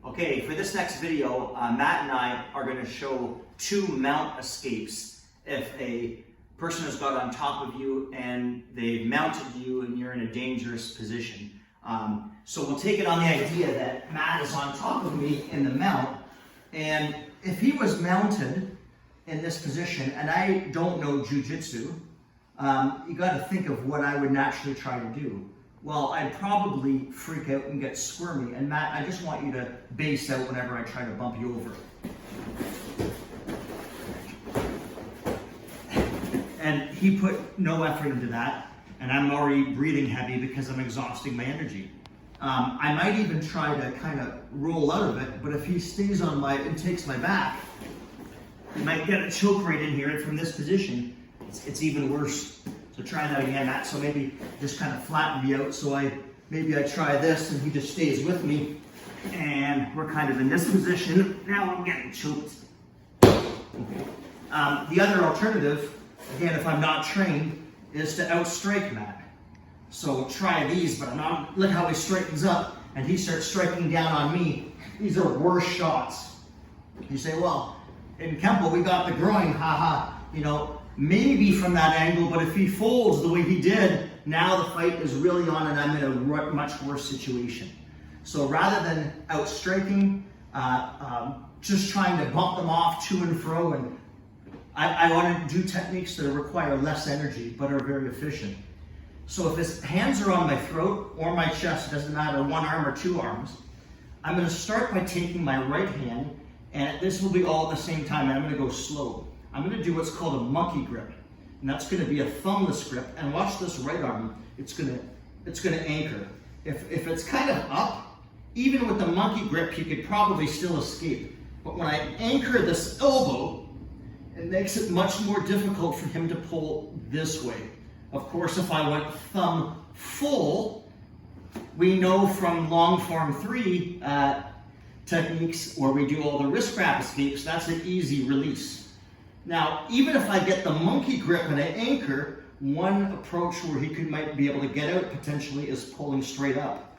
Okay, for this next video, Matt and I are going to show 2 mount escapes if a person has got on top of you and they've mounted you and you're in a dangerous position. So we'll take it on the idea that Matt is on top of me in the mount, and if he was mounted in this position and I don't know Jiu-Jitsu, you got to think of what I would naturally try to do. Well, I'd probably freak out and get squirmy. And Matt, I just want you to base out whenever I try to bump you over. And he put no effort into that, and I'm already breathing heavy because I'm exhausting my energy. I might even try to kind of roll out of it, but if he stays on and takes my back, he might get a choke right in here, and from this position, it's even worse. So try that again, Matt. So maybe just kind of flatten me out. So maybe I try this and he just stays with me. And we're kind of in this position. Now I'm getting choked. Okay. The other alternative, again, if I'm not trained, is to outstrike Matt. So try these, but look how he straightens up and he starts striking down on me. These are worse shots. You say, well, in Kenpo we got the groin, haha, you know, maybe from that angle, but if he folds the way he did, now the fight is really on and I'm in a much worse situation. So rather than outstriking, just trying to bump them off to and fro, and I want to do techniques that require less energy but are very efficient. So if his hands are on my throat or my chest, it doesn't matter, 1 arm or 2 arms, I'm going to start by taking my right hand, and this will be all at the same time, and I'm going to go slow. I'm going to do what's called a monkey grip, and that's going to be a thumbless grip. And watch this right arm; it's going to anchor. If it's kind of up, even with the monkey grip, he could probably still escape. But when I anchor this elbow, it makes it much more difficult for him to pull this way. Of course, if I went thumb full, we know from long form 3 techniques where we do all the wrist grab escapes, that's an easy release. Now, even if I get the monkey grip and I anchor, one approach where he might be able to get out potentially is pulling straight up.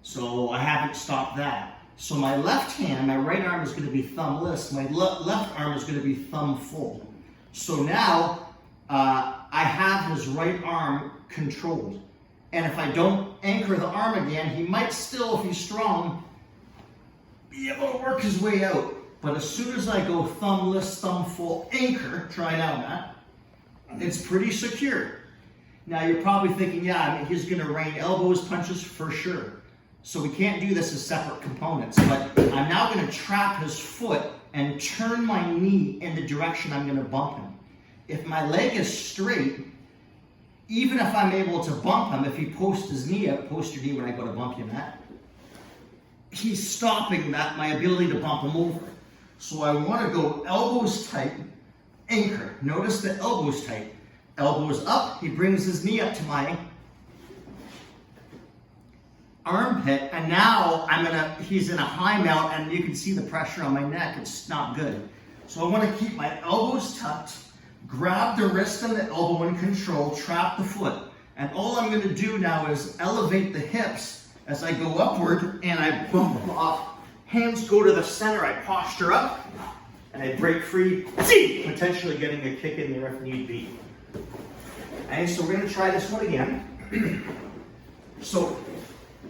So I haven't stopped that. So my left hand, my right arm is going to be thumbless. My left arm is going to be thumb full. So now I have his right arm controlled. And if I don't anchor the arm again, he might still, if he's strong, be able to work his way out. But as soon as I go thumbless, thumb full, anchor, try it out, Matt, it's pretty secure. Now you're probably thinking, yeah, I mean, he's going to rain elbows, punches for sure. So we can't do this as separate components, but I'm now going to trap his foot and turn my knee in the direction I'm going to bump him. If my leg is straight, even if I'm able to bump him, if he posts his knee up, post your knee when I go to bump you, Matt, he's stopping my ability to bump him over. So I want to go elbows tight, anchor. Notice the elbows tight. Elbows up, he brings his knee up to my armpit, and now he's in a high mount, and you can see the pressure on my neck. It's not good. So I want to keep my elbows tucked, grab the wrist and the elbow in control, trap the foot. And all I'm going to do now is elevate the hips as I go upward, and I bump them off. Hands go to the center, I posture up, and I break free, potentially getting a kick in there if need be. And so we're going to try this one again. So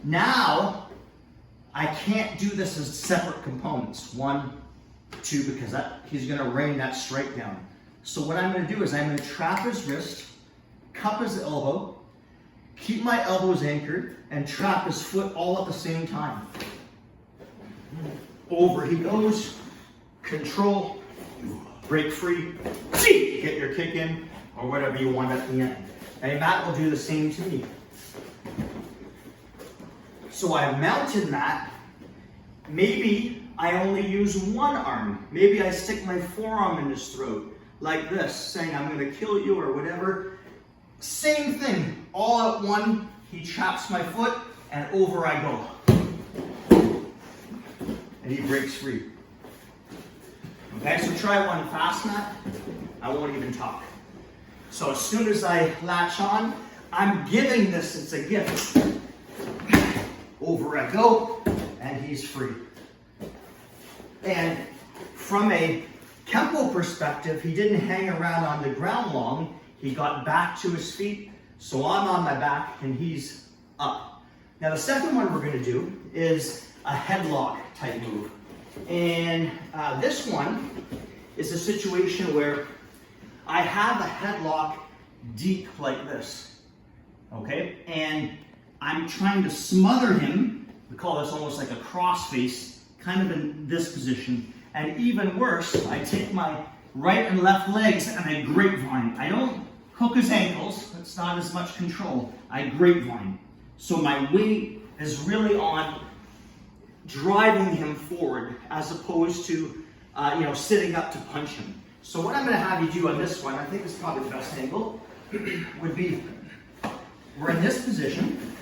now I can't do this as separate components, 1, 2, because he's going to rain that straight down. So what I'm going to do is I'm going to trap his wrist, cup his elbow, keep my elbows anchored, and trap his foot all at the same time. Over he goes, control, break free, get your kick in, or whatever you want at the end. And Matt will do the same to me. So I've mounted Matt. Maybe I only use 1 arm. Maybe I stick my forearm in his throat, like this, saying I'm going to kill you or whatever. Same thing, all at one, he traps my foot, and over I go. And he breaks free. Okay, so try one fast, Matt. I won't even talk. So as soon as I latch on, I'm giving this, it's a gift. Over I go, and he's free. And from a Kenpo perspective, he didn't hang around on the ground long. He got back to his feet. So I'm on my back and he's up. Now the second one we're going to do is a headlock type move. And this one is a situation where I have a headlock deep like this, okay? And I'm trying to smother him. We call this almost like a crossface, kind of in this position. And even worse, I take my right and left legs and I grapevine. I don't hook his ankles, it's not as much control. I grapevine. So my weight is really on driving him forward as opposed to sitting up to punch him. So what I'm going to have you do on this one, I think is probably the best angle, would be, we're in this position.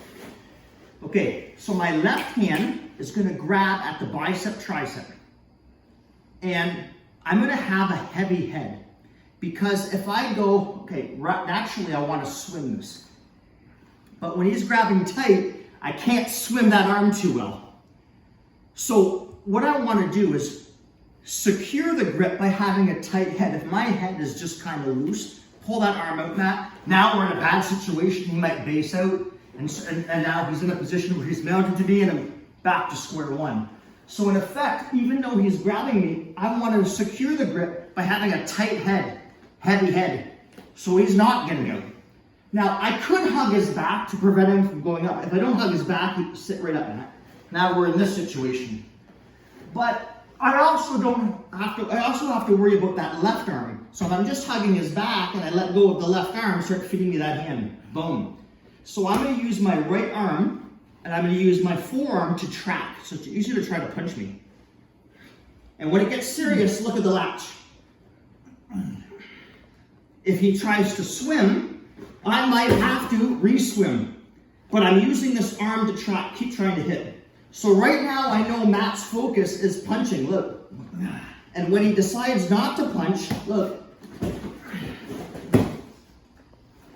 Okay, so my left hand is going to grab at the bicep tricep. And I'm going to have a heavy head. Because if I go, okay, naturally I want to swim this. But when he's grabbing tight, I can't swim that arm too well. So what I want to do is secure the grip by having a tight head. If my head is just kind of loose, pull that arm out, Matt. Now we're in a bad situation. He might base out, and now he's in a position where he's mounted to me, and I'm back to square one. So in effect, even though he's grabbing me, I want to secure the grip by having a tight head, heavy head, so he's not getting out. Now, I could hug his back to prevent him from going up. If I don't hug his back, he'd sit right up in it. Now we're in this situation. But I also have to worry about that left arm. So if I'm just hugging his back and I let go of the left arm, start feeding me that hand. Boom. So I'm going to use my right arm and I'm going to use my forearm to trap. So it's easier to try to punch me. And when it gets serious, look at the latch. If he tries to swim, I might have to re-swim. But I'm using this arm to keep trying to hit. So right now I know Matt's focus is punching, look. And when he decides not to punch, look.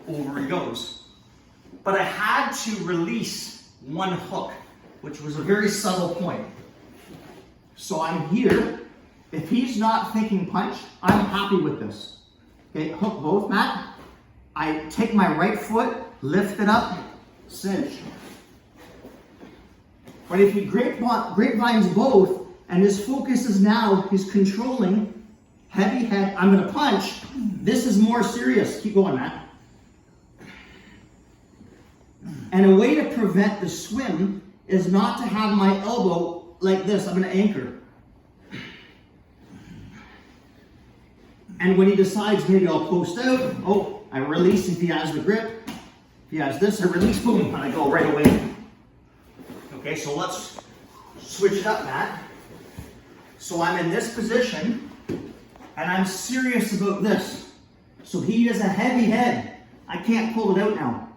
Over he goes. But I had to release one hook, which was a very subtle point. So I'm here. If he's not thinking punch, I'm happy with this. Okay, hook both, Matt. I take my right foot, lift it up, cinch. But if he grapevines both, and his focus is now, he's controlling, heavy head, I'm going to punch, this is more serious. Keep going, Matt. And a way to prevent the swim is not to have my elbow like this. I'm going to anchor. And when he decides maybe I'll post out, oh, I release if he has the grip. If he has this, I release, boom, and I go right away. Okay, so let's switch it up, Matt. So I'm in this position, and I'm serious about this. So he has a heavy head. I can't pull it out now.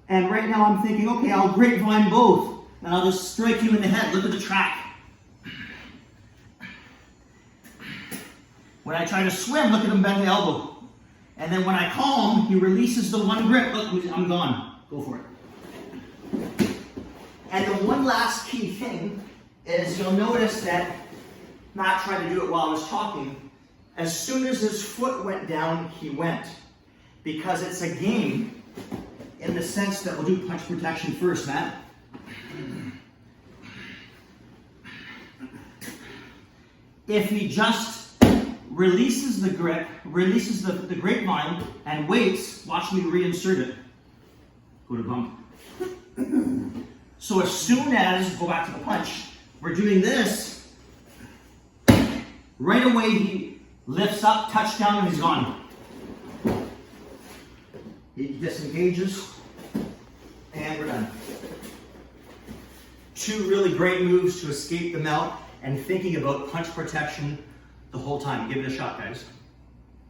And right now I'm thinking, okay, I'll grapevine both, and I'll just strike him in the head. Look at the track. When I try to swim, look at him bend the elbow. And then when I call him, he releases the one grip. Look, I'm gone. Go for it. And the one last key thing is you'll notice that Matt tried to do it while I was talking. As soon as his foot went down, he went. Because it's a game in the sense that we'll do punch protection first, Matt. If he just releases the grip, releases the grapevine, and waits, watch me reinsert it. Go to bump. So as soon as, go back to the punch, we're doing this, right away he lifts up, touchdown, and he's gone. He disengages, and we're done. Two really great moves to escape the mount and thinking about punch protection the whole time. Give it a shot, guys.